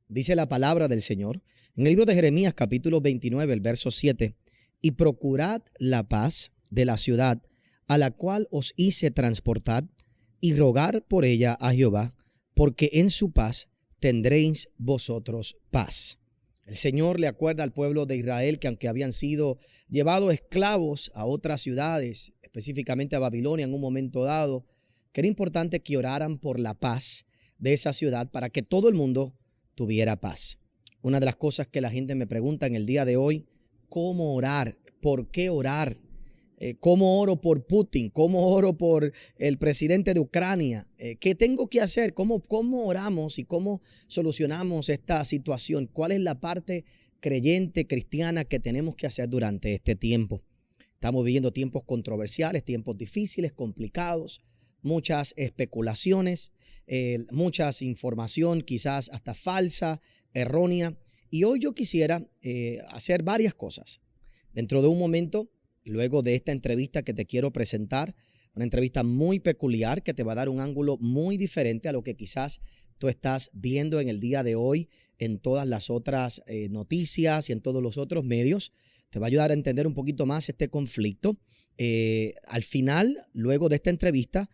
Dice la palabra del Señor en el libro de Jeremías capítulo 29, el verso 7, y procurad la paz de la ciudad a la cual os hice transportar y rogar por ella a Jehová, porque en su paz tendréis vosotros paz. El Señor le acuerda al pueblo de Israel que aunque habían sido llevados esclavos a otras ciudades, específicamente a Babilonia en un momento dado, que era importante que oraran por la paz de esa ciudad para que todo el mundo tuviera paz. Una de las cosas que la gente me pregunta en el día de hoy, ¿cómo orar? ¿Por qué orar? ¿Cómo oro por Putin? ¿Cómo oro por el presidente de Ucrania? ¿Qué tengo que hacer? ¿Cómo oramos y cómo solucionamos esta situación? ¿Cuál es la parte creyente, cristiana que tenemos que hacer durante este tiempo? Estamos viviendo tiempos controversiales, tiempos difíciles, complicados, muchas especulaciones, mucha información quizás hasta falsa, errónea. Y hoy yo quisiera hacer varias cosas. Dentro de un momento, luego de esta entrevista que te quiero presentar, una entrevista muy peculiar que te va a dar un ángulo muy diferente a lo que quizás tú estás viendo en el día de hoy en todas las otras noticias y en todos los otros medios. Te va a ayudar a entender un poquito más este conflicto. Al final, luego de esta entrevista,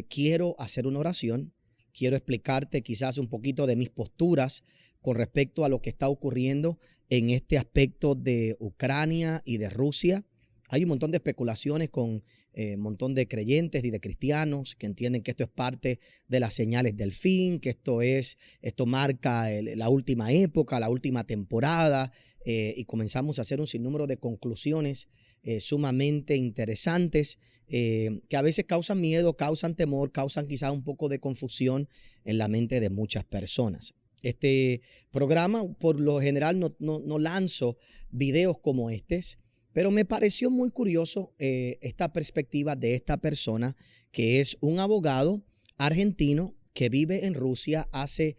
quiero hacer una oración. Quiero explicarte quizás un poquito de mis posturas con respecto a lo que está ocurriendo en este aspecto de Ucrania y de Rusia. Hay un montón de especulaciones con un montón de creyentes y de cristianos que entienden que esto es parte de las señales del fin, que esto marca la última época, la última temporada, y comenzamos a hacer un sinnúmero de conclusiones sumamente interesantes que a veces causan miedo, causan temor, causan quizás un poco de confusión en la mente de muchas personas. Este programa, por lo general, no lanzo videos como estos, pero me pareció muy curioso esta perspectiva de esta persona que es un abogado argentino que vive en Rusia hace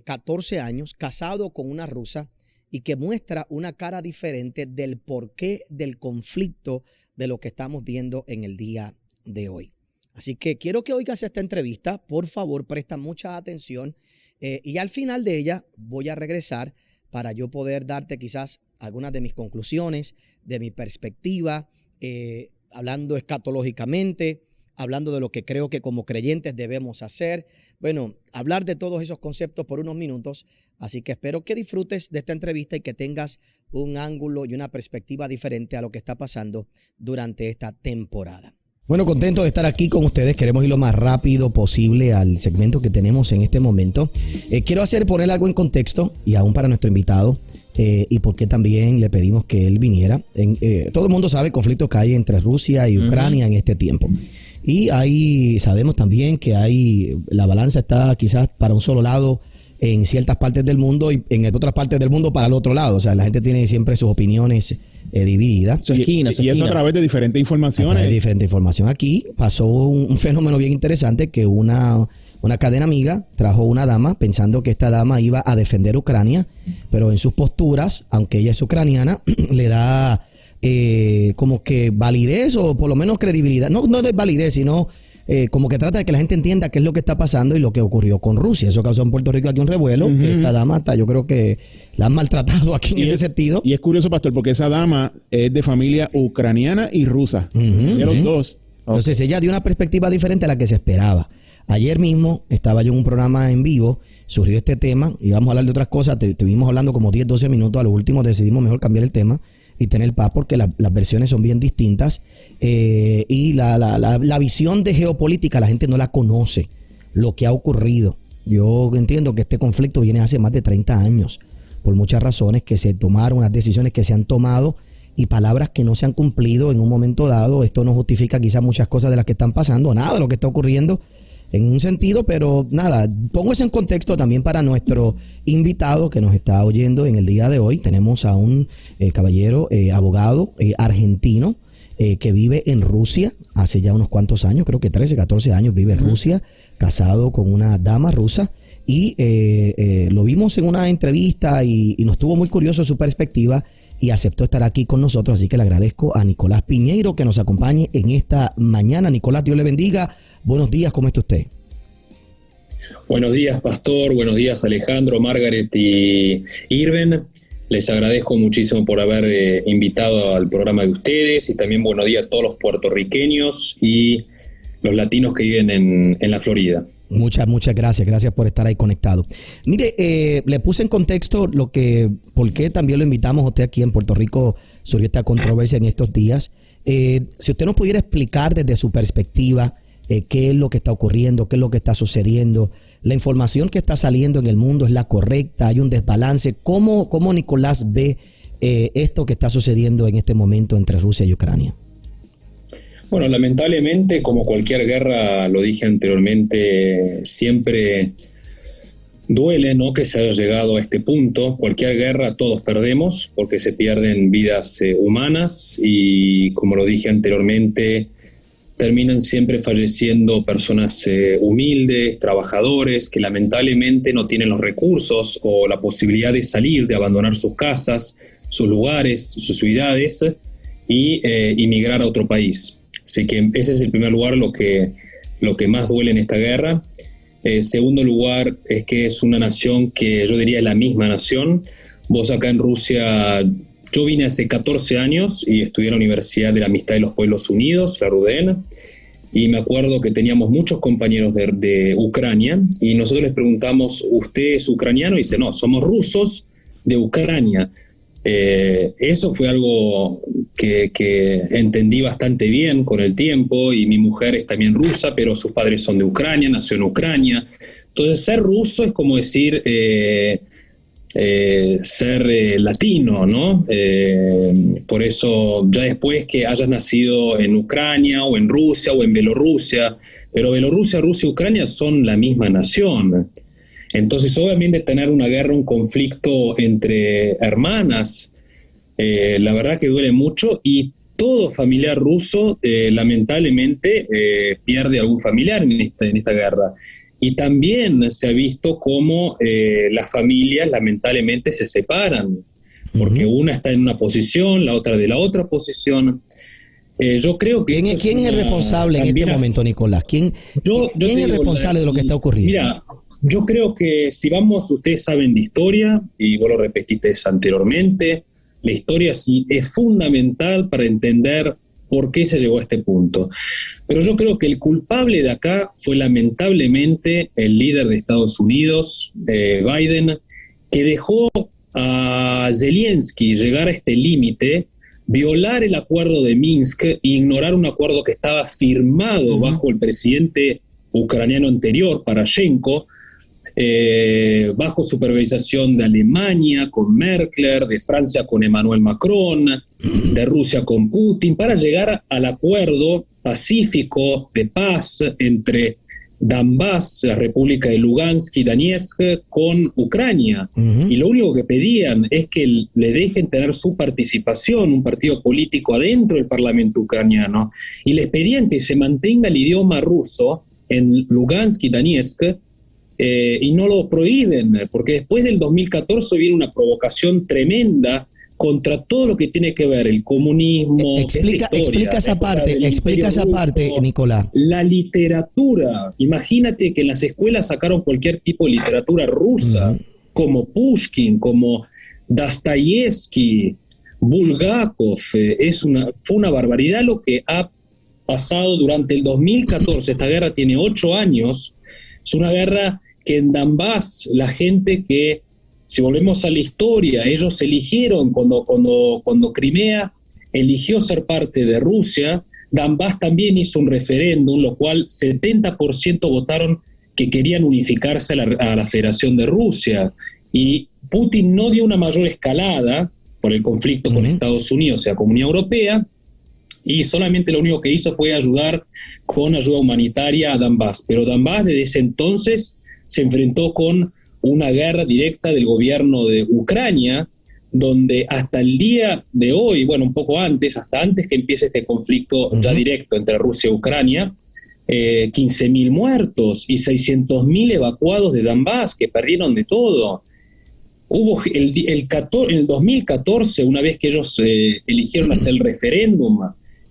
14 años, casado con una rusa y que muestra una cara diferente del porqué del conflicto de lo que estamos viendo en el día de hoy. Así que quiero que oigas esta entrevista, por favor, presta mucha atención y al final de ella voy a regresar para yo poder darte quizás algunas de mis conclusiones, de mi perspectiva, hablando escatológicamente, hablando de lo que creo que como creyentes debemos hacer. Bueno, hablar de todos esos conceptos por unos minutos. Así que espero que disfrutes de esta entrevista y que tengas un ángulo y una perspectiva diferente a lo que está pasando durante esta temporada. Bueno, contento de estar aquí con ustedes. Queremos ir lo más rápido posible al segmento que tenemos en este momento. Quiero poner algo en contexto y aún para nuestro invitado y por qué también le pedimos que él viniera. Todo el mundo sabe el conflicto que hay entre Rusia y Ucrania en este tiempo. Y sabemos también que la balanza está quizás para un solo lado en ciertas partes del mundo y en otras partes del mundo para el otro lado. O sea, la gente tiene siempre sus opiniones divididas. Y eso a través de diferentes informaciones. A través de diferente información. Aquí pasó un fenómeno bien interesante que una cadena amiga trajo una dama pensando que esta dama iba a defender Ucrania, pero en sus posturas, aunque ella es ucraniana, le da como que validez o por lo menos credibilidad. No de validez, sino como que trata de que la gente entienda qué es lo que está pasando y lo que ocurrió con Rusia. Eso causó en Puerto Rico aquí un revuelo. Esta dama hasta yo creo que la han maltratado aquí en ese sentido. Y es curioso, pastor, porque esa dama es de familia ucraniana y rusa. De los dos. Entonces ella dio una perspectiva diferente a la que se esperaba. Ayer mismo estaba yo en un programa en vivo, surgió este tema, íbamos a hablar de otras cosas, estuvimos hablando como 10, 12 minutos, a lo último decidimos mejor cambiar el tema y tener paz porque las versiones son bien distintas y la visión de geopolítica la gente no la conoce, lo que ha ocurrido. Yo entiendo que este conflicto viene hace más de 30 años, por muchas razones que se tomaron, unas decisiones que se han tomado y palabras que no se han cumplido en un momento dado. Esto no justifica quizás muchas cosas de las que están pasando, nada de lo que está ocurriendo en un sentido, pero nada, pongo eso en contexto también para nuestro invitado que nos está oyendo en el día de hoy. Tenemos a un caballero, abogado argentino que vive en Rusia hace ya unos cuantos años, creo que 13, 14 años vive en Rusia, casado con una dama rusa y lo vimos en una entrevista y nos estuvo muy curioso su perspectiva y aceptó estar aquí con nosotros, así que le agradezco a Nicolás Piñeiro que nos acompañe en esta mañana. Nicolás, Dios le bendiga. Buenos días, ¿cómo está usted? Buenos días, Pastor. Buenos días, Alejandro, Margaret y Irven. Les agradezco muchísimo por haber invitado al programa de ustedes, y también buenos días a todos los puertorriqueños y los latinos que viven en la Florida. Muchas gracias. Gracias por estar ahí conectado. Mire, le puse en contexto por qué también lo invitamos a usted aquí en Puerto Rico. Surgió esta controversia en estos días. Si usted nos pudiera explicar desde su perspectiva qué es lo que está ocurriendo, qué es lo que está sucediendo. La información que está saliendo en el mundo es la correcta, hay un desbalance. ¿Cómo Nicolás ve esto que está sucediendo en este momento entre Rusia y Ucrania? Bueno, lamentablemente, como cualquier guerra, lo dije anteriormente, siempre duele, ¿no?, que se haya llegado a este punto. Cualquier guerra todos perdemos porque se pierden vidas humanas y, como lo dije anteriormente, terminan siempre falleciendo personas humildes, trabajadores, que lamentablemente no tienen los recursos o la posibilidad de salir, de abandonar sus casas, sus lugares, sus ciudades y emigrar a otro país. Así que ese es el primer lugar, lo que más duele en esta guerra. Segundo lugar, es que es una nación que yo diría es la misma nación. Vos acá en Rusia, yo vine hace 14 años y estudié en la Universidad de la Amistad de los Pueblos Unidos, la RUDN, y me acuerdo que teníamos muchos compañeros de Ucrania y nosotros les preguntamos, ¿usted es ucraniano? Y dice, no, somos rusos de Ucrania. Eso fue algo que entendí bastante bien con el tiempo, y mi mujer es también rusa, pero sus padres son de Ucrania, nació en Ucrania. Entonces ser ruso es como decir ser latino, ¿no? Por eso ya después que hayas nacido en Ucrania o en Rusia o en Bielorrusia, pero Bielorrusia, Rusia y Ucrania son la misma nación. Entonces, obviamente, tener una guerra, un conflicto entre hermanas, la verdad que duele mucho, y todo familiar ruso, lamentablemente, pierde algún familiar en esta guerra. Y también se ha visto cómo las familias, lamentablemente, se separan, porque una está en una posición, la otra de la otra posición. Yo creo que ¿Quién es el responsable en este momento, Nicolás? ¿Quién es el responsable de lo que está ocurriendo? Mira, yo creo que si vamos, ustedes saben de historia, y vos lo repetiste anteriormente, la historia sí es fundamental para entender por qué se llegó a este punto. Pero yo creo que el culpable de acá fue lamentablemente el líder de Estados Unidos, Biden, que dejó a Zelensky llegar a este límite, violar el acuerdo de Minsk e ignorar un acuerdo que estaba firmado bajo el presidente ucraniano anterior, Poroshenko, bajo supervisación de Alemania con Merkel, de Francia con Emmanuel Macron, de Rusia con Putin, para llegar al acuerdo pacífico de paz entre Donbass, la República de Lugansk y Donetsk, con Ucrania. Y lo único que pedían es que le dejen tener su participación, un partido político adentro del Parlamento ucraniano, y les pedían que se mantenga el idioma ruso en Lugansk y Donetsk, y no lo prohíben, porque después del 2014 viene una provocación tremenda contra todo lo que tiene que ver el comunismo. Explica esa parte, Nicolás. La literatura, imagínate que en las escuelas sacaron cualquier tipo de literatura rusa, como Pushkin, como Dostoyevsky, Bulgakov. Fue una barbaridad lo que ha pasado durante el 2014. Esta guerra tiene 8 años. Es una guerra que en Donbass, la gente que, si volvemos a la historia, ellos eligieron, cuando Crimea eligió ser parte de Rusia, Donbass también hizo un referéndum, lo cual 70% votaron que querían unificarse a la Federación de Rusia. Y Putin no dio una mayor escalada por el conflicto con Estados Unidos y la Comunidad Europea, y solamente lo único que hizo fue ayudar con ayuda humanitaria a Donbass. Pero Donbass desde ese entonces se enfrentó con una guerra directa del gobierno de Ucrania, donde hasta el día de hoy, bueno, un poco antes, hasta antes que empiece este conflicto ya directo entre Rusia y Ucrania, 15.000 muertos y 600.000 evacuados de Donbass, que perdieron de todo. Hubo en el 2014, una vez que ellos eligieron hacer el referéndum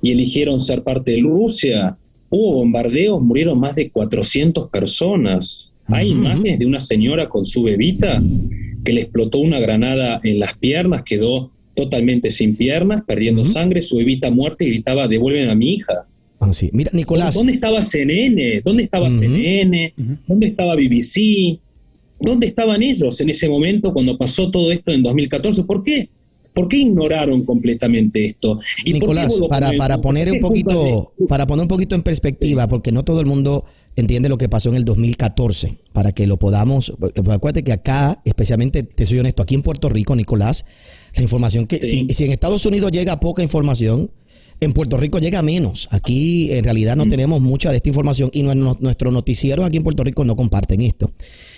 y eligieron ser parte de Rusia, hubo bombardeos, murieron más de 400 personas. Hay imágenes de una señora con su bebita que le explotó una granada en las piernas, quedó totalmente sin piernas, perdiendo sangre, su bebita muerta y gritaba: devuelven a mi hija. Sí. Mira, Nicolás. ¿Dónde estaba CNN? ¿Dónde estaba CNN? ¿Dónde estaba BBC? ¿Dónde estaban ellos en ese momento cuando pasó todo esto en 2014? ¿Por qué? ¿Por qué ignoraron completamente esto? ¿Y Nicolás, para poner un poquito en perspectiva, porque no todo el mundo entiende lo que pasó en el 2014, para que lo podamos, acuérdate que acá, especialmente, te soy honesto, aquí en Puerto Rico, Nicolás, la información que, si en Estados Unidos llega poca información, en Puerto Rico llega menos. Aquí en realidad no tenemos mucha de esta información y nuestros noticieros aquí en Puerto Rico no comparten esto.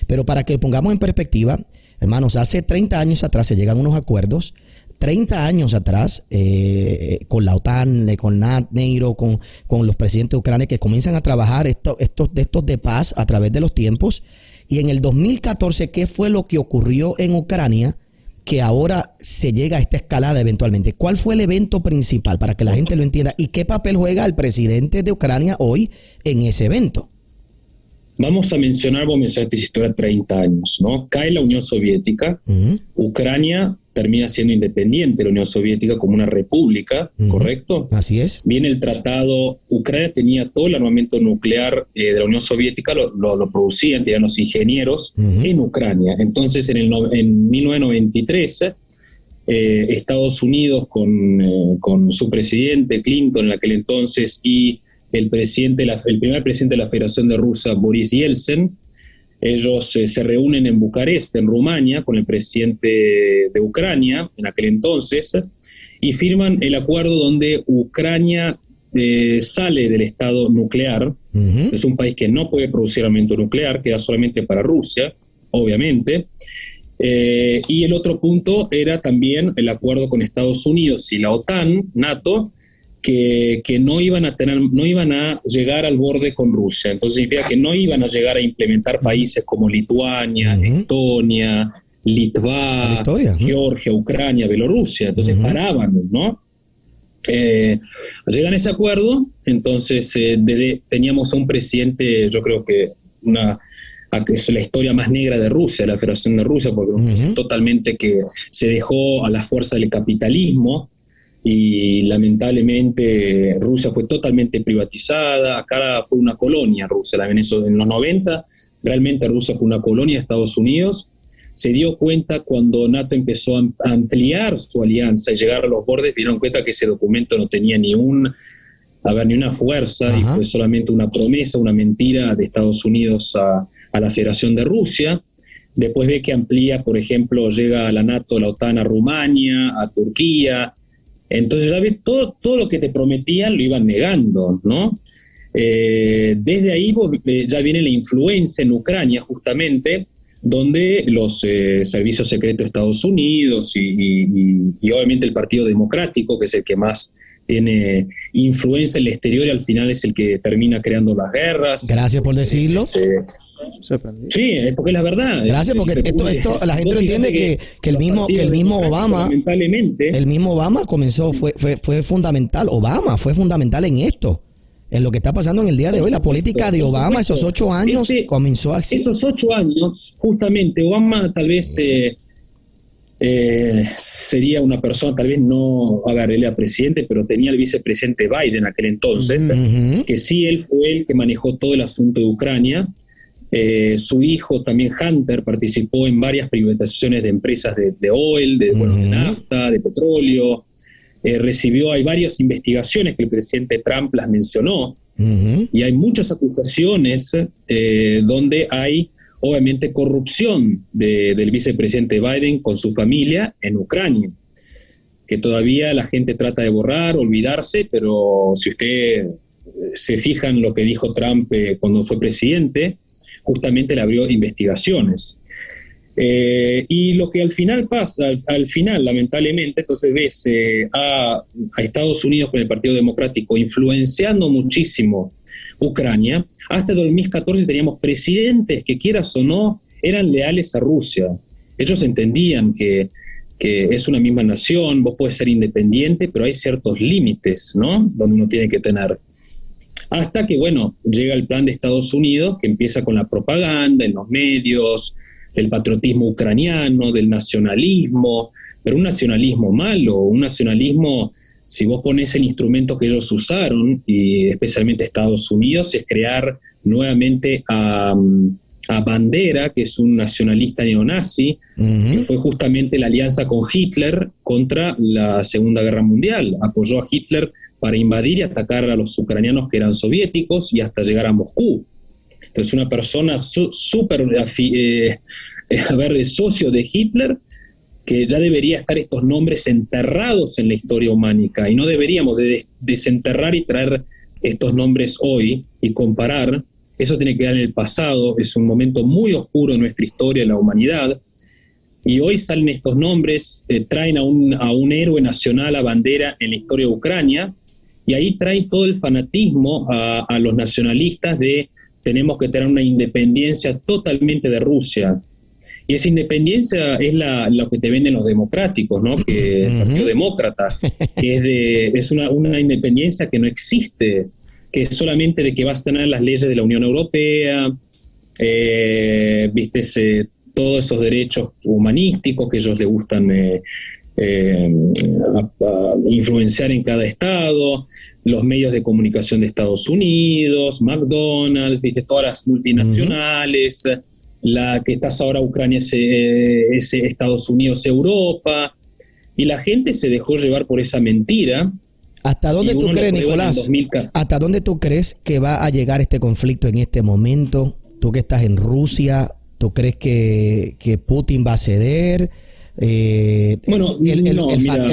Pero para que lo pongamos en perspectiva, hermanos, hace 30 años atrás se llegan unos acuerdos, 30 años atrás, con la OTAN, con NATO, con los presidentes de Ucrania, que comienzan a trabajar estos de paz a través de los tiempos. Y en el 2014, ¿qué fue lo que ocurrió en Ucrania? Que ahora se llega a esta escalada eventualmente. ¿Cuál fue el evento principal para que la gente lo entienda? ¿Y qué papel juega el presidente de Ucrania hoy en ese evento? Vos mencionaste esa historia 30 años, ¿no? Cae la Unión Soviética, Ucrania termina siendo independiente de la Unión Soviética como una república, ¿correcto? Así es. Viene el tratado, Ucrania tenía todo el armamento nuclear de la Unión Soviética, lo producían, tenían los ingenieros en Ucrania. Entonces, en 1993, Estados Unidos con su presidente Clinton en aquel entonces y el primer presidente de la Federación de Rusia, Boris Yeltsin, ellos se reúnen en Bucarest, en Rumania, con el presidente de Ucrania en aquel entonces, y firman el acuerdo donde Ucrania sale del estado nuclear. Es un país que no puede producir armamento nuclear, queda solamente para Rusia, obviamente. Y el otro punto era también el acuerdo con Estados Unidos y la OTAN, NATO, que no iban a llegar al borde con Rusia. Entonces significa que no iban a llegar a implementar países como Lituania, Estonia, Litva, Georgia, Ucrania, Bielorrusia. Entonces paraban, ¿no? Llegan a ese acuerdo, entonces teníamos a un presidente, yo creo que es la historia más negra de Rusia, de la Federación de Rusia, porque un presidente totalmente que se dejó a la fuerza del capitalismo, y lamentablemente Rusia fue totalmente privatizada. Acá fue una colonia Rusia, en los 90 realmente Rusia fue una colonia de Estados Unidos. Se dio cuenta cuando NATO empezó a ampliar su alianza y llegar a los bordes, dieron cuenta que ese documento no tenía ni una fuerza, y fue solamente una promesa, una mentira de Estados Unidos a la Federación de Rusia. Después ve que amplía, por ejemplo, llega a la NATO, la OTAN a Rumania, a Turquía. Entonces ya ves, todo lo que te prometían lo iban negando, ¿no? Desde ahí ya viene la influencia en Ucrania, justamente, donde los servicios secretos de Estados Unidos y obviamente el Partido Democrático, que es el que más tiene influencia en el exterior y al final es el que termina creando las guerras. Gracias por decirlo. Sí, porque es la verdad. Gracias, porque esto la gente no entiende que el mismo Obama, lamentablemente, el mismo Obama fue fundamental. Obama fue fundamental en esto, en lo que está pasando en el día de hoy. La política de Obama, esos 8 años, comenzó así. Esos 8 años, justamente, Obama tal vez sería una persona, tal vez no, él era presidente, pero tenía el vicepresidente Biden aquel entonces, que sí, él fue el que manejó todo el asunto de Ucrania. Su hijo también, Hunter, participó en varias privatizaciones de empresas de oil, de nafta, de petróleo. Hay varias investigaciones que el presidente Trump las mencionó, y hay muchas acusaciones donde hay obviamente corrupción del vicepresidente Biden con su familia en Ucrania, que todavía la gente trata de borrar, olvidarse, pero si usted se fija en lo que dijo Trump cuando fue presidente, justamente le abrió investigaciones. Y lo que al final pasa, lamentablemente, entonces ves a Estados Unidos con el Partido Democrático influenciando muchísimo Ucrania. Hasta 2014 teníamos presidentes que, quieras o no, eran leales a Rusia. Ellos entendían que es una misma nación, vos podés ser independiente, pero hay ciertos límites, ¿no?, donde uno tiene que tener. hasta que, bueno, llega el plan de Estados Unidos, que empieza con la propaganda en los medios, del patriotismo ucraniano, del nacionalismo, pero un nacionalismo malo, un nacionalismo, si vos pones el instrumento que ellos usaron, y especialmente Estados Unidos, es crear nuevamente a Bandera, que es un nacionalista neonazi, que fue justamente la alianza con Hitler contra la Segunda Guerra Mundial. Apoyó a Hitler para invadir y atacar a los ucranianos que eran soviéticos y hasta llegar a Moscú. Entonces una persona súper socio de Hitler, que ya debería estar estos nombres enterrados en la historia humánica, y no deberíamos desenterrar y traer estos nombres hoy y comparar. Eso tiene que quedar en el pasado, es un momento muy oscuro en nuestra historia, en la humanidad, y hoy salen estos nombres, traen a un héroe nacional, a Bandera, en la historia de Ucrania, y ahí traen todo el fanatismo a los nacionalistas de tenemos que tener una independencia totalmente de Rusia. Y esa independencia es lo que te venden los democráticos, ¿no? Que el Partido Demócrata, que es una independencia que no existe, que es solamente de que vas a tener las leyes de la Unión Europea, todos esos derechos humanísticos que ellos les gustan influenciar en cada estado, los medios de comunicación de Estados Unidos, McDonald's, todas las multinacionales, la que estás ahora Ucrania es Estados Unidos, Europa, y la gente se dejó llevar por esa mentira. ¿Hasta dónde tú crees, Nicolás? ¿Hasta dónde tú crees que va a llegar este conflicto en este momento? Tú que estás en Rusia, ¿tú crees que Putin va a ceder? El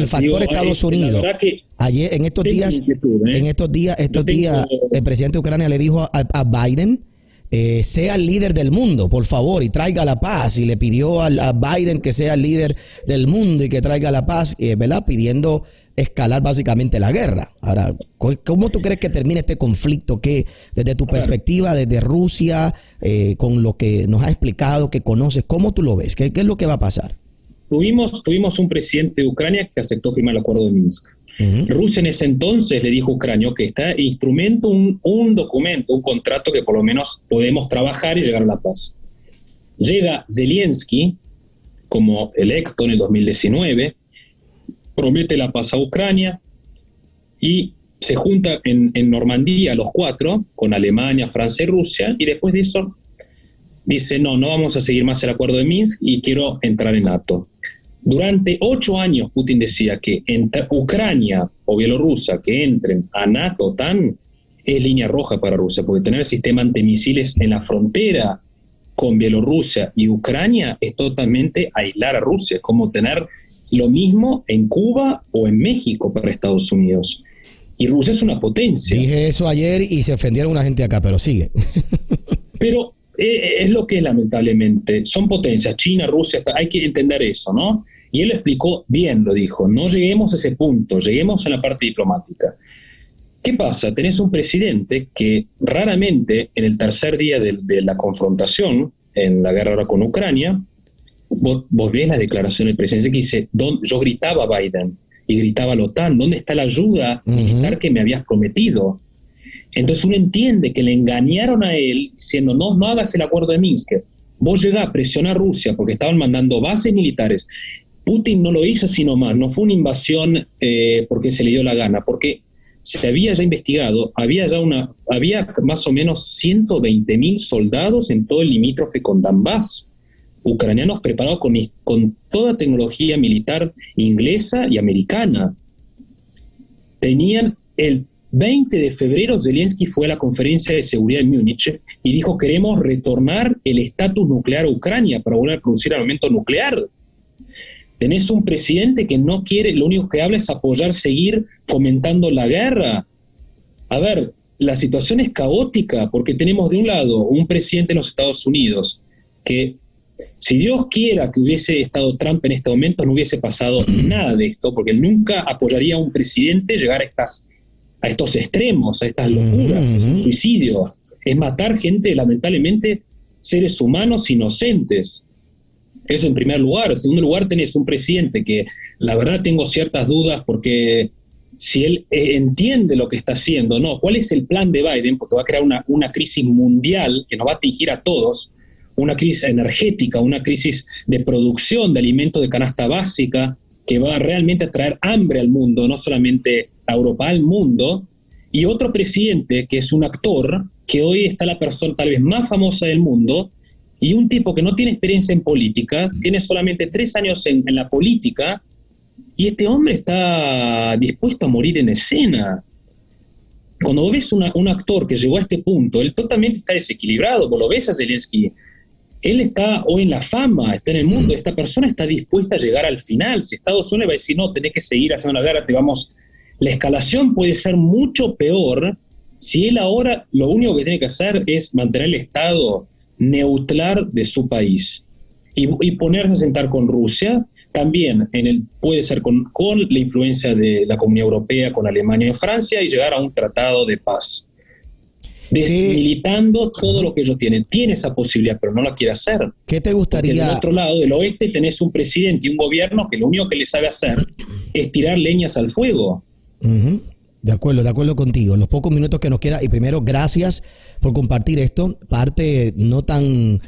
factor Estados Unidos. Ayer, en estos días, el presidente de Ucrania le dijo a Biden, sea el líder del mundo, por favor, y traiga la paz. Y le pidió a Biden que sea el líder del mundo y que traiga la paz, ¿verdad? Pidiendo escalar básicamente la guerra. Ahora, ¿cómo tú crees que termine este conflicto? ¿Qué, desde tu perspectiva, desde Rusia, con lo que nos has explicado, que conoces, cómo tú lo ves? ¿Qué es lo que va a pasar? Tuvimos un presidente de Ucrania que aceptó firmar el acuerdo de Minsk. Rusia en ese entonces le dijo a Ucrania que está instrumento, un documento, un contrato que por lo menos podemos trabajar y llegar a la paz. Llega Zelensky como electo en el 2019, promete la paz a Ucrania y se junta en Normandía los cuatro, con Alemania, Francia y Rusia, y después de eso dice, no vamos a seguir más el acuerdo de Minsk y quiero entrar en NATO. Durante 8 años Putin decía que entre Ucrania o Bielorrusia que entren a NATO, OTAN, es línea roja para Rusia, porque tener sistema antimisiles en la frontera con Bielorrusia y Ucrania es totalmente aislar a Rusia, es como tener lo mismo en Cuba o en México para Estados Unidos. Y Rusia es una potencia. Dije eso ayer y se ofendieron una gente acá, pero sigue. Pero es lo que es, lamentablemente. Son potencias, China, Rusia, hay que entender eso, ¿no? Y él lo explicó bien, lo dijo. No lleguemos a ese punto, lleguemos a la parte diplomática. ¿Qué pasa? Tenés un presidente que raramente, en el tercer día de la confrontación, en la guerra ahora con Ucrania, vos ves la declaración del presidente que dice, yo gritaba a Biden y gritaba a la OTAN, ¿dónde está la ayuda militar que me habías prometido? Entonces uno entiende que le engañaron a él diciendo, no hagas el acuerdo de Minsk. Vos llegás a presionar a Rusia porque estaban mandando bases militares. Putin no lo hizo sino más, no fue una invasión porque se le dio la gana, porque se había ya investigado, había más o menos 120.000 soldados en todo el limítrofe con Donbass, ucranianos preparados con toda tecnología militar inglesa y americana. Tenían el 20 de febrero, Zelensky fue a la conferencia de seguridad en Múnich y dijo, queremos retornar el estatus nuclear a Ucrania para volver a producir armamento nuclear. Tenés un presidente que no quiere, lo único que habla es apoyar, seguir fomentando la guerra. A ver, la situación es caótica porque tenemos de un lado un presidente en los Estados Unidos que, si Dios quiera que hubiese estado Trump en este momento, no hubiese pasado nada de esto, porque él nunca apoyaría a un presidente llegar a estos extremos, a estas locuras, es un suicidio, es matar gente, lamentablemente, seres humanos inocentes. Eso en primer lugar. En segundo lugar, tenés un presidente que la verdad tengo ciertas dudas porque si él entiende lo que está haciendo, no, cuál es el plan de Biden, porque va a crear una crisis mundial que nos va a atingir a todos, una crisis energética, una crisis de producción de alimentos de canasta básica, que va realmente a traer hambre al mundo, no solamente a Europa, al mundo, y otro presidente que es un actor, que hoy está la persona tal vez más famosa del mundo, y un tipo que no tiene experiencia en política, tiene solamente 3 años en la política, y este hombre está dispuesto a morir en escena. Cuando vos ves un actor que llegó a este punto, él totalmente está desequilibrado. Vos lo ves a Zelensky, él está hoy en la fama, está en el mundo. Esta persona está dispuesta a llegar al final. Si Estados Unidos va a decir, no, tenés que seguir haciendo la guerra, la escalación puede ser mucho peor si él ahora lo único que tiene que hacer es mantener el estado neutral de su país y ponerse a sentar con Rusia. También puede ser con la influencia de la Comunidad Europea, con Alemania y Francia, y llegar a un tratado de paz. Desmilitando todo lo que ellos tienen. Tiene esa posibilidad, pero no la quiere hacer. ¿Qué te gustaría? Porque del otro lado, del oeste, tenés un presidente y un gobierno que lo único que le sabe hacer es tirar leñas al fuego. Uh-huh. De acuerdo contigo. En los pocos minutos que nos queda, y primero, gracias por compartir esto, parte no tan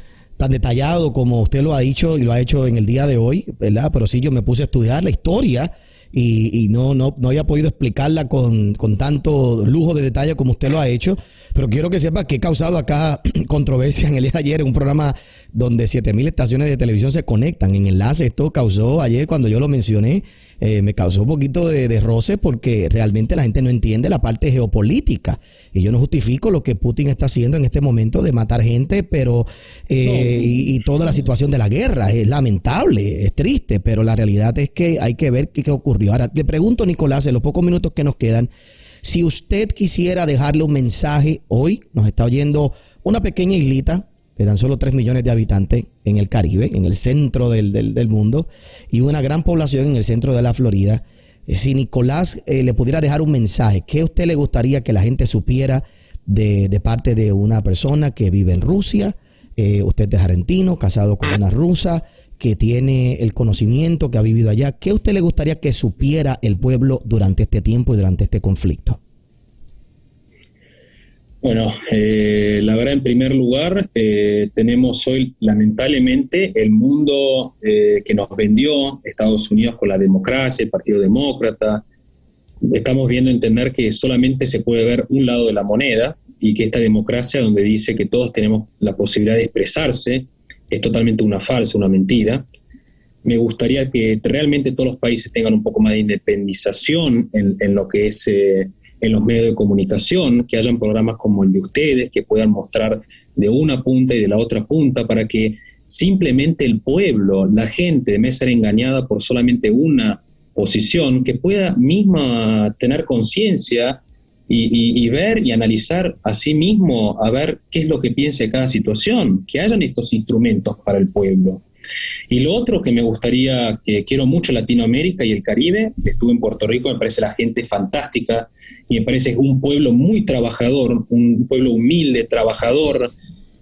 detallado como usted lo ha dicho y lo ha hecho en el día de hoy, ¿verdad? Pero sí, yo me puse a estudiar la historia y no había podido explicarla con tanto lujo de detalle como usted lo ha hecho, pero quiero que sepa que he causado acá controversia en el día de ayer en un programa donde 7,000 estaciones de televisión se conectan en enlace. Esto causó ayer, cuando yo lo mencioné, me causó un poquito de roce, porque realmente la gente no entiende la parte geopolítica, y yo no justifico lo que Putin está haciendo en este momento de matar gente, pero y toda la situación de la guerra es lamentable, es triste, pero la realidad es que hay que ver qué ocurrió. Ahora, le pregunto, Nicolás, en los pocos minutos que nos quedan, si usted quisiera dejarle un mensaje hoy, nos está oyendo una pequeña islita de tan solo 3 millones de habitantes en el Caribe, en el centro del mundo, y una gran población en el centro de la Florida. Si Nicolás le pudiera dejar un mensaje, ¿qué a usted le gustaría que la gente supiera de parte de una persona que vive en Rusia? Usted es argentino, casado con una rusa, que tiene el conocimiento, que ha vivido allá. ¿Qué a usted le gustaría que supiera el pueblo durante este tiempo y durante este conflicto? Bueno, la verdad, en primer lugar, tenemos hoy, lamentablemente, el mundo que nos vendió Estados Unidos con la democracia, el Partido Demócrata. Estamos viendo entender que solamente se puede ver un lado de la moneda, y que esta democracia, donde dice que todos tenemos la posibilidad de expresarse, es totalmente una farsa, una mentira. Me gustaría que realmente todos los países tengan un poco más de independización en lo que es en los medios de comunicación, que hayan programas como el de ustedes, que puedan mostrar de una punta y de la otra punta, para que simplemente el pueblo, la gente, en vez de ser engañada por solamente una posición, que pueda misma tener conciencia y ver y analizar a sí mismo, a ver qué es lo que piensa de cada situación, que hayan estos instrumentos para el pueblo. Y lo otro que me gustaría, que quiero mucho Latinoamérica y el Caribe, estuve en Puerto Rico, me parece la gente fantástica, y me parece un pueblo muy trabajador, un pueblo humilde, trabajador,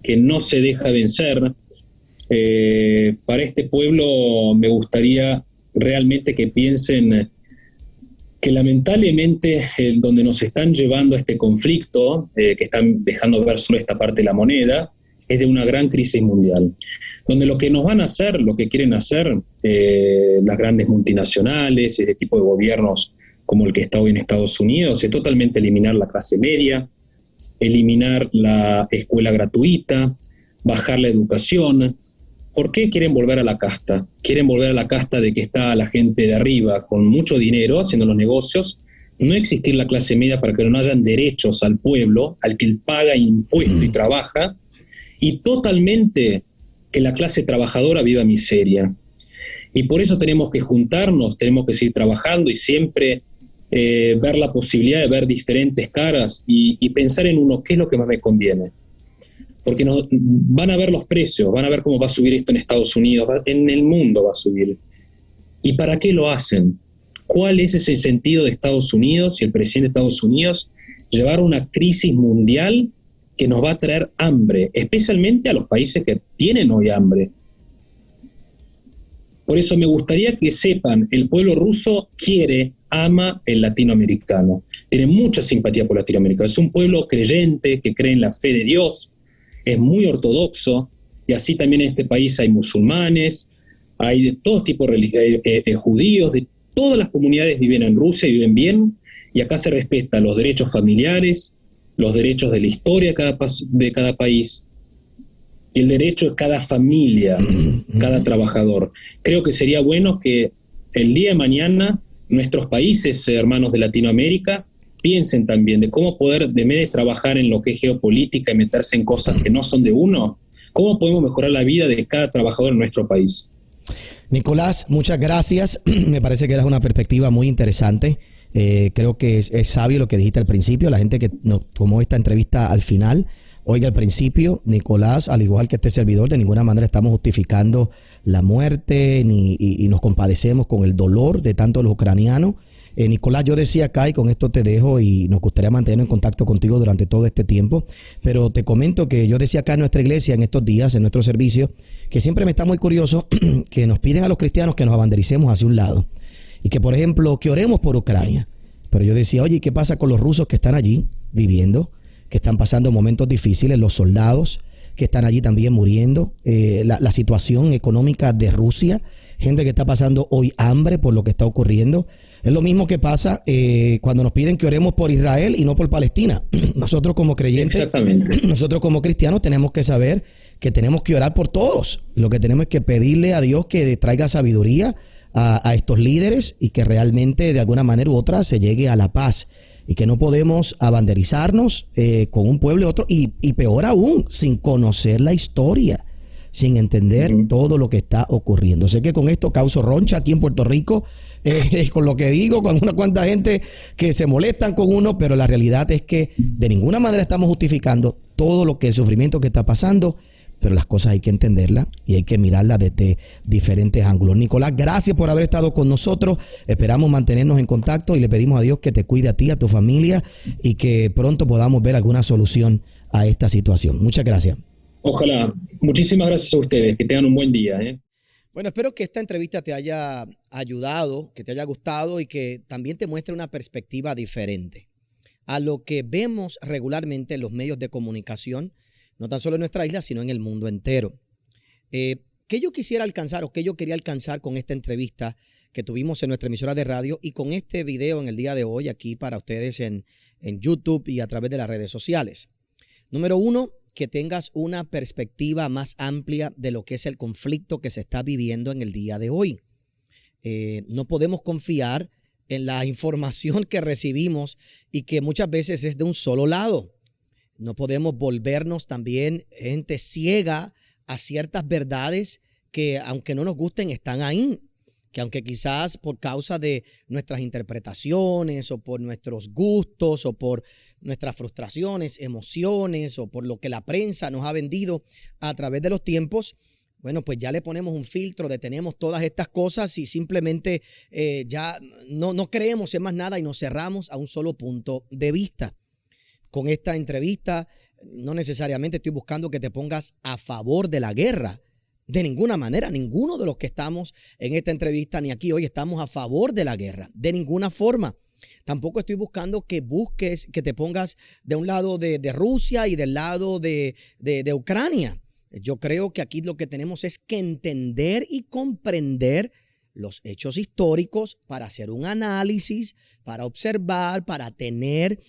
que no se deja vencer. Para este pueblo me gustaría realmente que piensen que lamentablemente donde nos están llevando a este conflicto, que están dejando ver solo esta parte de la moneda, es de una gran crisis mundial, donde lo que nos van a hacer, lo que quieren hacer las grandes multinacionales, este tipo de gobiernos como el que está hoy en Estados Unidos, es totalmente eliminar la clase media, eliminar la escuela gratuita, bajar la educación. ¿Por qué quieren volver a la casta? Quieren volver a la casta de que está la gente de arriba con mucho dinero haciendo los negocios, no existir la clase media para que no hayan derechos al pueblo, al que él paga impuestos y trabaja, y totalmente que la clase trabajadora viva miseria. Y por eso tenemos que juntarnos, tenemos que seguir trabajando y siempre ver la posibilidad de ver diferentes caras y pensar en uno, ¿qué es lo que más me conviene? Porque van a ver los precios, van a ver cómo va a subir esto en Estados Unidos, en el mundo va a subir. ¿Y para qué lo hacen? ¿Cuál es ese sentido de Estados Unidos y el presidente de Estados Unidos? Llevar una crisis mundial que nos va a traer hambre, especialmente a los países que tienen hoy hambre. Por eso me gustaría que sepan, el pueblo ruso quiere ama el latinoamericano, tiene mucha simpatía por Latinoamérica. Es un pueblo creyente que cree en la fe de Dios, es muy ortodoxo, y así también en este país hay musulmanes, hay de todo tipo de judíos, de todas las comunidades viven en Rusia y viven bien, y acá se respetan los derechos familiares, los derechos de la historia de cada país, y el derecho de cada familia, cada trabajador. Creo que sería bueno que el día de mañana nuestros países hermanos de Latinoamérica piensen también de cómo poder, de vez de trabajar en lo que es geopolítica y meterse en cosas que no son de uno, cómo podemos mejorar la vida de cada trabajador en nuestro país. Nicolás, muchas gracias. Me parece que das una perspectiva muy interesante. Creo que es sabio lo que dijiste al principio. La gente que nos tomó esta entrevista al final, oiga, al principio, Nicolás, al igual que este servidor, de ninguna manera estamos justificando la muerte y nos compadecemos con el dolor de tanto los ucranianos. Nicolás, yo decía acá, y con esto te dejo, y nos gustaría mantener en contacto contigo durante todo este tiempo, pero te comento que yo decía acá en nuestra iglesia, en estos días, en nuestro servicio, que siempre me está muy curioso que nos piden a los cristianos que nos abandericemos hacia un lado y que, por ejemplo, que oremos por Ucrania. Pero yo decía, oye, ¿qué pasa con los rusos que están allí viviendo, que están pasando momentos difíciles, los soldados que están allí también muriendo, la situación económica de Rusia, gente que está pasando hoy hambre por lo que está ocurriendo? Es lo mismo que pasa cuando nos piden que oremos por Israel y no por Palestina. Nosotros como creyentes, nosotros como cristianos tenemos que saber que tenemos que orar por todos. Lo que tenemos es que pedirle a Dios que traiga sabiduría a estos líderes y que realmente de alguna manera u otra se llegue a la paz, y que no podemos abanderizarnos con un pueblo y otro, y peor aún, sin conocer la historia, sin entender todo lo que está ocurriendo. Sé que con esto causo roncha aquí en Puerto Rico, con lo que digo, con una cuanta gente que se molestan con uno, pero la realidad es que de ninguna manera estamos justificando todo lo que el sufrimiento que está pasando, pero las cosas hay que entenderlas y hay que mirarlas desde diferentes ángulos. Nicolás, gracias por haber estado con nosotros. Esperamos mantenernos en contacto y le pedimos a Dios que te cuide a ti, a tu familia, y que pronto podamos ver alguna solución a esta situación. Muchas gracias. Ojalá. Muchísimas gracias a ustedes. Que tengan un buen día. Bueno, espero que esta entrevista te haya ayudado, que te haya gustado y que también te muestre una perspectiva diferente a lo que vemos regularmente en los medios de comunicación, no tan solo en nuestra isla, sino en el mundo entero. ¿Qué yo quisiera alcanzar o qué yo quería alcanzar con esta entrevista que tuvimos en nuestra emisora de radio y con este video en el día de hoy aquí para ustedes en YouTube y a través de las redes sociales? Número uno, que tengas una perspectiva más amplia de lo que es el conflicto que se está viviendo en el día de hoy. No podemos confiar en la información que recibimos y que muchas veces es de un solo lado. No podemos volvernos también gente ciega a ciertas verdades que, aunque no nos gusten, están ahí. Que aunque quizás por causa de nuestras interpretaciones o por nuestros gustos o por nuestras frustraciones, emociones o por lo que la prensa nos ha vendido a través de los tiempos, bueno, pues ya le ponemos un filtro, detenemos todas estas cosas y simplemente ya no creemos en más nada y nos cerramos a un solo punto de vista. Con esta entrevista no necesariamente estoy buscando que te pongas a favor de la guerra. De ninguna manera, ninguno de los que estamos en esta entrevista ni aquí hoy estamos a favor de la guerra, de ninguna forma. Tampoco estoy buscando que te pongas de un lado de Rusia y del lado de Ucrania. Yo creo que aquí lo que tenemos es que entender y comprender los hechos históricos para hacer un análisis, para observar, para tener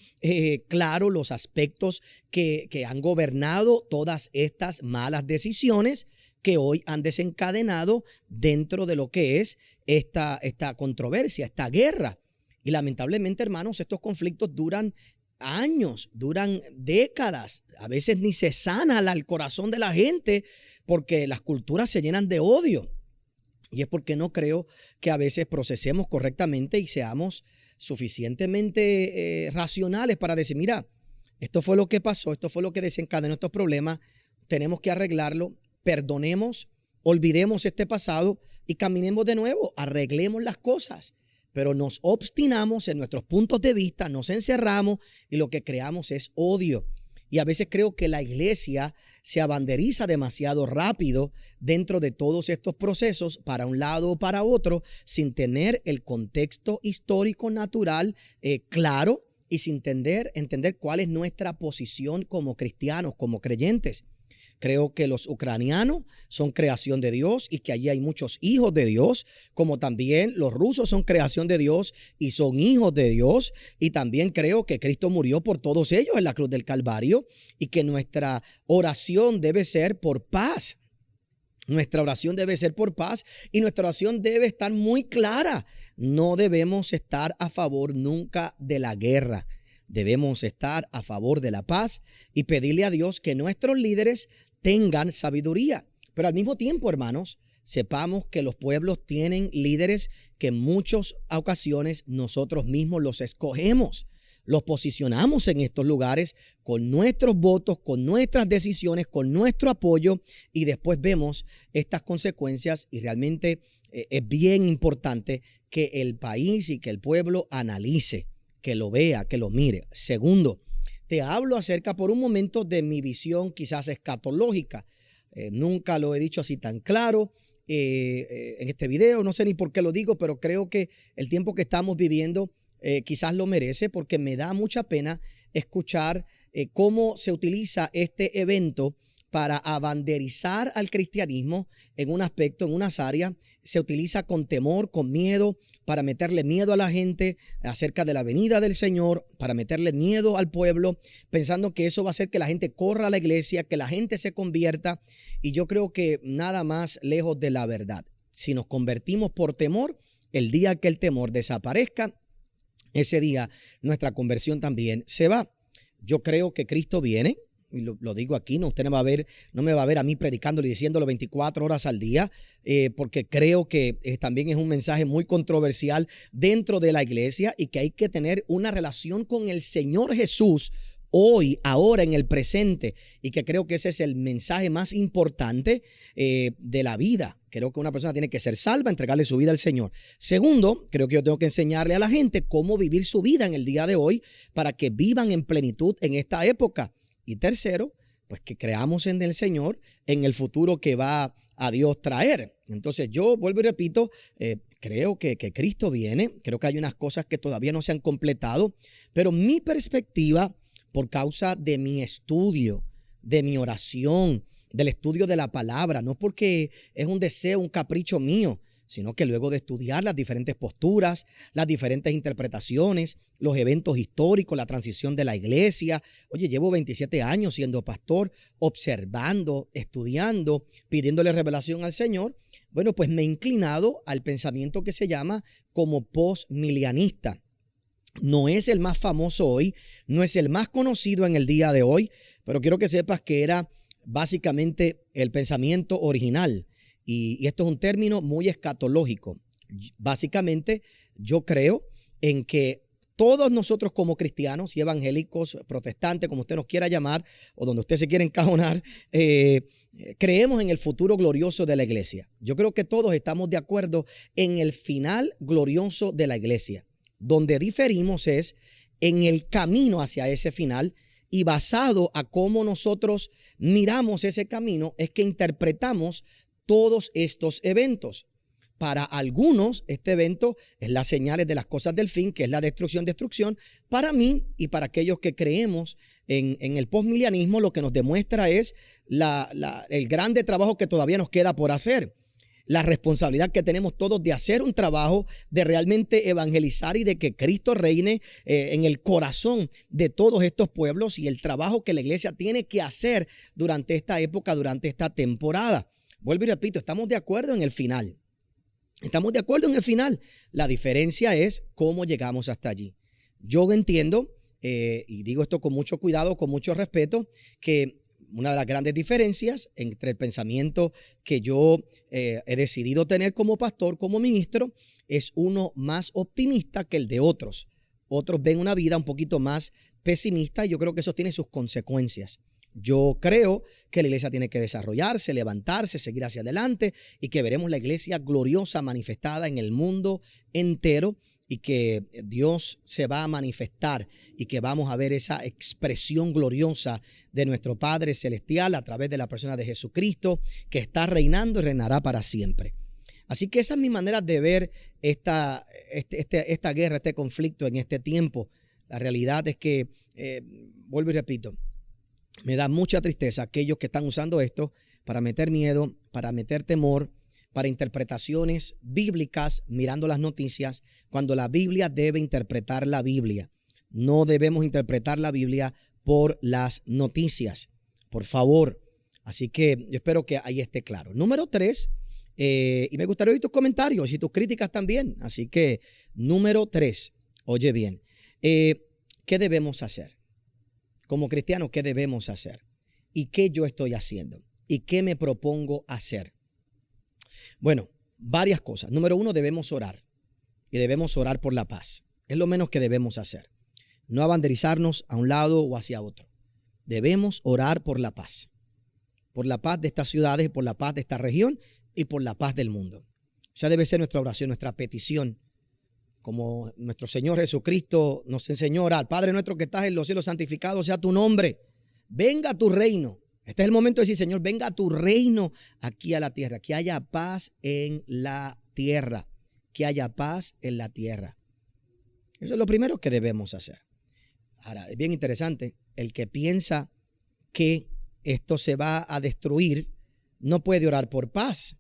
claro los aspectos que han gobernado todas estas malas decisiones que hoy han desencadenado dentro de lo que es esta controversia, esta guerra. Y lamentablemente, hermanos, estos conflictos duran años, duran décadas. A veces ni se sana el corazón de la gente porque las culturas se llenan de odio. Y es porque no creo que a veces procesemos correctamente y seamos suficientemente racionales para decir, mira, esto fue lo que pasó, esto fue lo que desencadenó estos problemas, tenemos que arreglarlo. Perdonemos, olvidemos este pasado y caminemos de nuevo, arreglemos las cosas, pero nos obstinamos en nuestros puntos de vista, nos encerramos y lo que creamos es odio. Y a veces creo que la iglesia se abanderiza demasiado rápido dentro de todos estos procesos para un lado o para otro, sin tener el contexto histórico natural claro y sin entender cuál es nuestra posición como cristianos, como creyentes. Creo que los ucranianos son creación de Dios y que allí hay muchos hijos de Dios, como también los rusos son creación de Dios y son hijos de Dios. Y también creo que Cristo murió por todos ellos en la cruz del Calvario y que nuestra oración debe ser por paz. Nuestra oración debe ser por paz y nuestra oración debe estar muy clara. No debemos estar a favor nunca de la guerra. Debemos estar a favor de la paz y pedirle a Dios que nuestros líderes tengan sabiduría. Pero al mismo tiempo, hermanos, sepamos que los pueblos tienen líderes que en muchas ocasiones nosotros mismos los escogemos. Los posicionamos en estos lugares con nuestros votos, con nuestras decisiones, con nuestro apoyo y después vemos estas consecuencias y realmente es bien importante que el país y que el pueblo analice, que lo vea, que lo mire. Segundo, te hablo acerca por un momento de mi visión quizás escatológica. Nunca lo he dicho así tan claro en este video, no sé ni por qué lo digo, pero creo que el tiempo que estamos viviendo quizás lo merece porque me da mucha pena escuchar cómo se utiliza este evento para abanderizar al cristianismo en un aspecto, en unas áreas. Se utiliza con temor, con miedo, para meterle miedo a la gente acerca de la venida del Señor, para meterle miedo al pueblo, pensando que eso va a hacer que la gente corra a la iglesia, que la gente se convierta. Y yo creo que nada más lejos de la verdad. Si nos convertimos por temor, el día que el temor desaparezca, ese día nuestra conversión también se va. Yo creo que Cristo viene. Y lo digo aquí, usted no me va a ver a mí predicándolo y diciéndolo 24 horas al día, porque creo que también es un mensaje muy controversial dentro de la iglesia y que hay que tener una relación con el Señor Jesús hoy, ahora, en el presente, y que creo que ese es el mensaje más importante de la vida. Creo que una persona tiene que ser salva, entregarle su vida al Señor. Segundo, creo que yo tengo que enseñarle a la gente cómo vivir su vida en el día de hoy para que vivan en plenitud en esta época. Y tercero, pues que creamos en el Señor, en el futuro que va a Dios traer. Entonces yo vuelvo y repito, creo que Cristo viene, creo que hay unas cosas que todavía no se han completado, pero mi perspectiva, por causa de mi estudio, de mi oración, del estudio de la palabra, no porque es un deseo, un capricho mío, sino que luego de estudiar las diferentes posturas, las diferentes interpretaciones, los eventos históricos, la transición de la iglesia. Oye, llevo 27 años siendo pastor, observando, estudiando, pidiéndole revelación al Señor. Bueno, pues me he inclinado al pensamiento que se llama como postmilianista. No es el más famoso hoy, no es el más conocido en el día de hoy, pero quiero que sepas que era básicamente el pensamiento original. Y esto es un término muy escatológico. Básicamente, yo creo en que todos nosotros como cristianos y evangélicos, protestantes, como usted nos quiera llamar, o donde usted se quiera encajonar, creemos en el futuro glorioso de la iglesia. Yo creo que todos estamos de acuerdo en el final glorioso de la iglesia. Donde diferimos es en el camino hacia ese final, y basado a cómo nosotros miramos ese camino, es que interpretamos todos estos eventos. Para algunos, este evento es las señales de las cosas del fin, que es la destrucción. Para mí y para aquellos que creemos en el postmilianismo, lo que nos demuestra es el grande trabajo que todavía nos queda por hacer. La responsabilidad que tenemos todos de hacer un trabajo, de realmente evangelizar y de que Cristo reine en el corazón de todos estos pueblos, y el trabajo que la iglesia tiene que hacer durante esta época, durante esta temporada. Vuelvo y repito, estamos de acuerdo en el final. Estamos de acuerdo en el final. La diferencia es cómo llegamos hasta allí. Yo entiendo, y digo esto con mucho cuidado, con mucho respeto, que una de las grandes diferencias entre el pensamiento que yo he decidido tener como pastor, como ministro, es uno más optimista que el de otros. Otros ven una vida un poquito más pesimista y yo creo que eso tiene sus consecuencias. Yo creo que la iglesia tiene que desarrollarse, levantarse, seguir hacia adelante y que veremos la iglesia gloriosa manifestada en el mundo entero y que Dios se va a manifestar y que vamos a ver esa expresión gloriosa de nuestro Padre Celestial a través de la persona de Jesucristo, que está reinando y reinará para siempre. Así que esa es mi manera de ver esta guerra, este conflicto en este tiempo. La realidad es que, vuelvo y repito, me da mucha tristeza aquellos que están usando esto para meter miedo, para meter temor, para interpretaciones bíblicas, mirando las noticias, cuando la Biblia debe interpretar la Biblia. No debemos interpretar la Biblia por las noticias, por favor. Así que yo espero que ahí esté claro. Número 3, y me gustaría oír tus comentarios y tus críticas también. Así que número 3, oye bien, ¿qué debemos hacer? Como cristianos, ¿qué debemos hacer? ¿Y qué yo estoy haciendo? ¿Y qué me propongo hacer? Bueno, varias cosas. Número 1, debemos orar. Y debemos orar por la paz. Es lo menos que debemos hacer. No abanderizarnos a un lado o hacia otro. Debemos orar por la paz. Por la paz de estas ciudades, por la paz de esta región y por la paz del mundo. Esa debe ser nuestra oración, nuestra petición. Como nuestro Señor Jesucristo nos enseñó a orar. Padre nuestro que estás en los cielos, santificado sea tu nombre. Venga a tu reino. Este es el momento de decir, Señor, venga a tu reino aquí a la tierra. Que haya paz en la tierra. Que haya paz en la tierra. Eso es lo primero que debemos hacer. Ahora, es bien interesante. El que piensa que esto se va a destruir no puede orar por paz.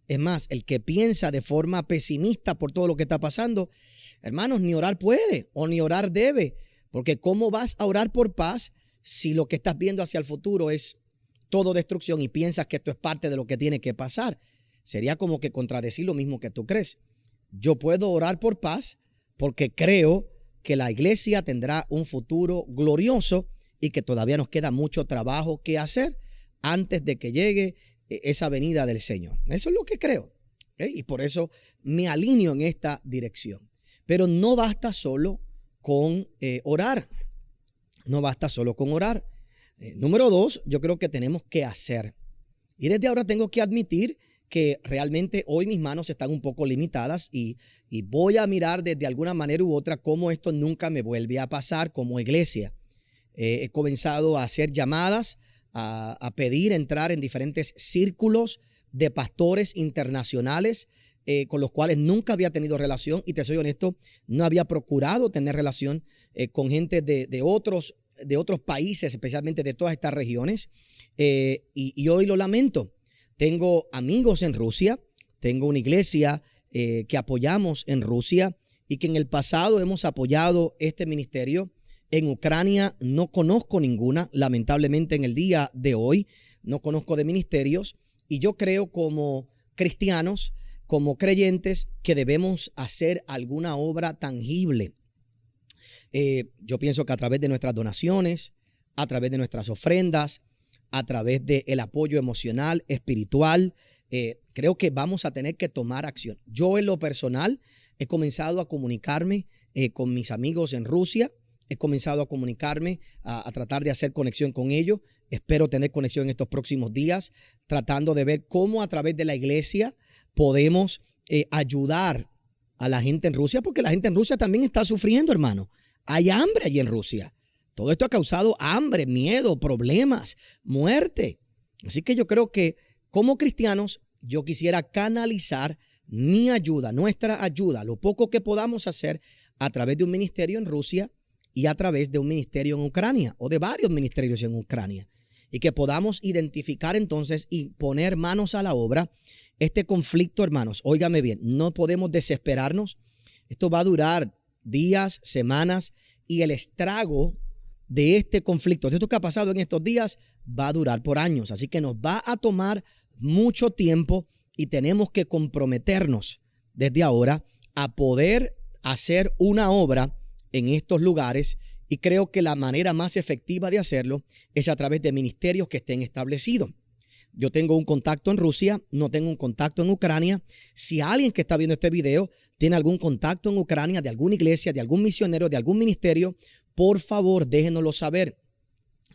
Es más, el que piensa de forma pesimista por todo lo que está pasando, hermanos, ni orar puede o ni orar debe. Porque ¿cómo vas a orar por paz si lo que estás viendo hacia el futuro es todo destrucción y piensas que esto es parte de lo que tiene que pasar? Sería como que contradecir lo mismo que tú crees. Yo puedo orar por paz porque creo que la iglesia tendrá un futuro glorioso y que todavía nos queda mucho trabajo que hacer antes de que llegue esa venida del Señor. Eso es lo que creo. ¿Okay? Y por eso me alineo en esta dirección. Pero no basta solo con orar. No basta solo con orar. Número 2, yo creo que tenemos que hacer. Y desde ahora tengo que admitir que realmente hoy mis manos están un poco limitadas y voy a mirar desde alguna manera u otra cómo esto nunca me vuelve a pasar como iglesia. He comenzado a hacer llamadas, a pedir entrar en diferentes círculos de pastores internacionales con los cuales nunca había tenido relación y te soy honesto, no había procurado tener relación con gente de otros países, especialmente de todas estas regiones. Y hoy lo lamento. Tengo amigos en Rusia, tengo una iglesia que apoyamos en Rusia y que en el pasado hemos apoyado este ministerio. En Ucrania no conozco ninguna, lamentablemente en el día de hoy no conozco de ministerios y yo creo como cristianos, como creyentes, que debemos hacer alguna obra tangible. Yo pienso que a través de nuestras donaciones, a través de nuestras ofrendas, a través del apoyo emocional, espiritual, creo que vamos a tener que tomar acción. Yo en lo personal he comenzado a comunicarme con mis amigos en Rusia, he comenzado a comunicarme, a tratar de hacer conexión con ellos. Espero tener conexión en estos próximos días, tratando de ver cómo a través de la iglesia podemos ayudar a la gente en Rusia, porque la gente en Rusia también está sufriendo, hermano. Hay hambre allí en Rusia. Todo esto ha causado hambre, miedo, problemas, muerte. Así que yo creo que como cristianos, yo quisiera canalizar mi ayuda, nuestra ayuda, lo poco que podamos hacer a través de un ministerio en Rusia y a través de un ministerio en Ucrania o de varios ministerios en Ucrania. Y que podamos identificar entonces y poner manos a la obra. Este conflicto, hermanos, óigame bien, no podemos desesperarnos. Esto va a durar días, semanas y el estrago de este conflicto, de esto que ha pasado en estos días, va a durar por años. Así que nos va a tomar mucho tiempo y tenemos que comprometernos desde ahora a poder hacer una obra en estos lugares. Y creo que la manera más efectiva de hacerlo es a través de ministerios que estén establecidos. Yo tengo un contacto en Rusia, no tengo un contacto en Ucrania. Si alguien que está viendo este video tiene algún contacto en Ucrania, de alguna iglesia, de algún misionero, de algún ministerio, por favor, déjenoslo saber.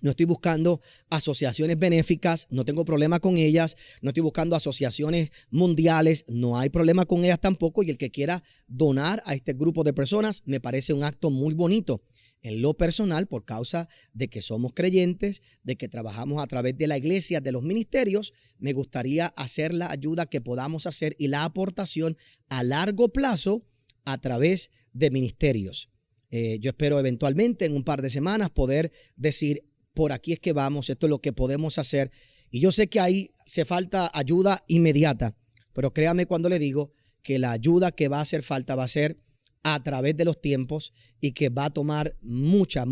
No estoy buscando asociaciones benéficas, no tengo problema con ellas. No estoy buscando asociaciones mundiales, no hay problema con ellas tampoco. Y el que quiera donar a este grupo de personas me parece un acto muy bonito. En lo personal, por causa de que somos creyentes, de que trabajamos a través de la iglesia, de los ministerios, me gustaría hacer la ayuda que podamos hacer y la aportación a largo plazo a través de ministerios. Yo espero eventualmente en un par de semanas poder decir, por aquí es que vamos, esto es lo que podemos hacer. Y yo sé que ahí se falta ayuda inmediata, pero créame cuando le digo que la ayuda que va a hacer falta va a ser a través de los tiempos y que va a tomar mucha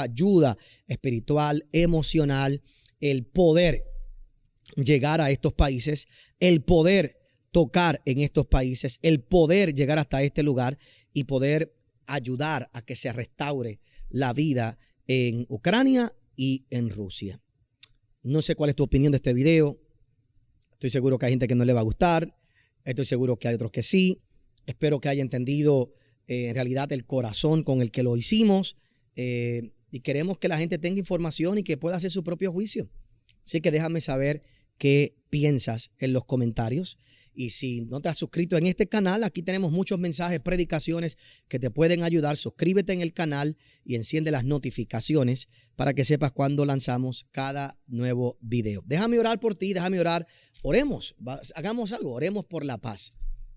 ayuda espiritual, emocional, el poder llegar a estos países, el poder tocar en estos países, el poder llegar hasta este lugar y poder ayudar a que se restaure la vida en Ucrania y en Rusia. No sé cuál es tu opinión de este video. Estoy seguro que hay gente que no le va a gustar. Estoy seguro que hay otros que sí. Espero que haya entendido en realidad el corazón con el que lo hicimos. Y queremos que la gente tenga información y que pueda hacer su propio juicio. Así que déjame saber qué piensas en los comentarios. Y si no te has suscrito en este canal, aquí tenemos muchos mensajes, predicaciones que te pueden ayudar. Suscríbete en el canal y enciende las notificaciones para que sepas cuando lanzamos cada nuevo video. Déjame orar por ti, déjame orar. Oremos, hagamos algo, oremos por la paz.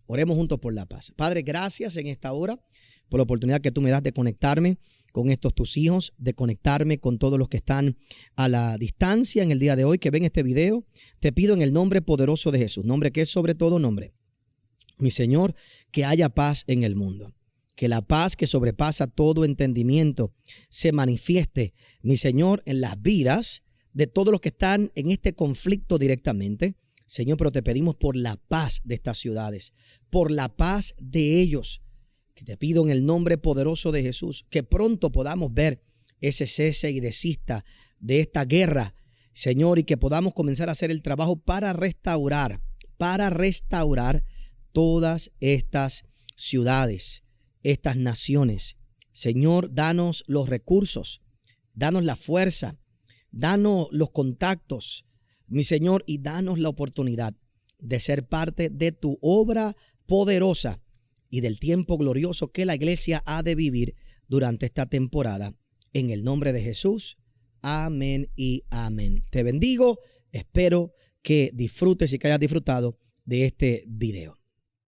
Oremos juntos por la paz. Padre, gracias en esta hora por la oportunidad que tú me das de conectarme con estos tus hijos, de conectarme con todos los que están a la distancia en el día de hoy, que ven este video. Te pido en el nombre poderoso de Jesús, nombre que es sobre todo nombre, mi Señor, que haya paz en el mundo. Que la paz que sobrepasa todo entendimiento se manifieste, mi Señor, en las vidas de todos los que están en este conflicto directamente. Señor, pero te pedimos por la paz de estas ciudades, por la paz de ellos. Que te pido en el nombre poderoso de Jesús que pronto podamos ver ese cese y desista de esta guerra, Señor, y que podamos comenzar a hacer el trabajo para restaurar todas estas ciudades, estas naciones. Señor, danos los recursos, danos la fuerza, danos los contactos, mi Señor, y danos la oportunidad de ser parte de tu obra poderosa y del tiempo glorioso que la iglesia ha de vivir durante esta temporada. En el nombre de Jesús, amén y amén. Te bendigo, espero que disfrutes y que hayas disfrutado de este video.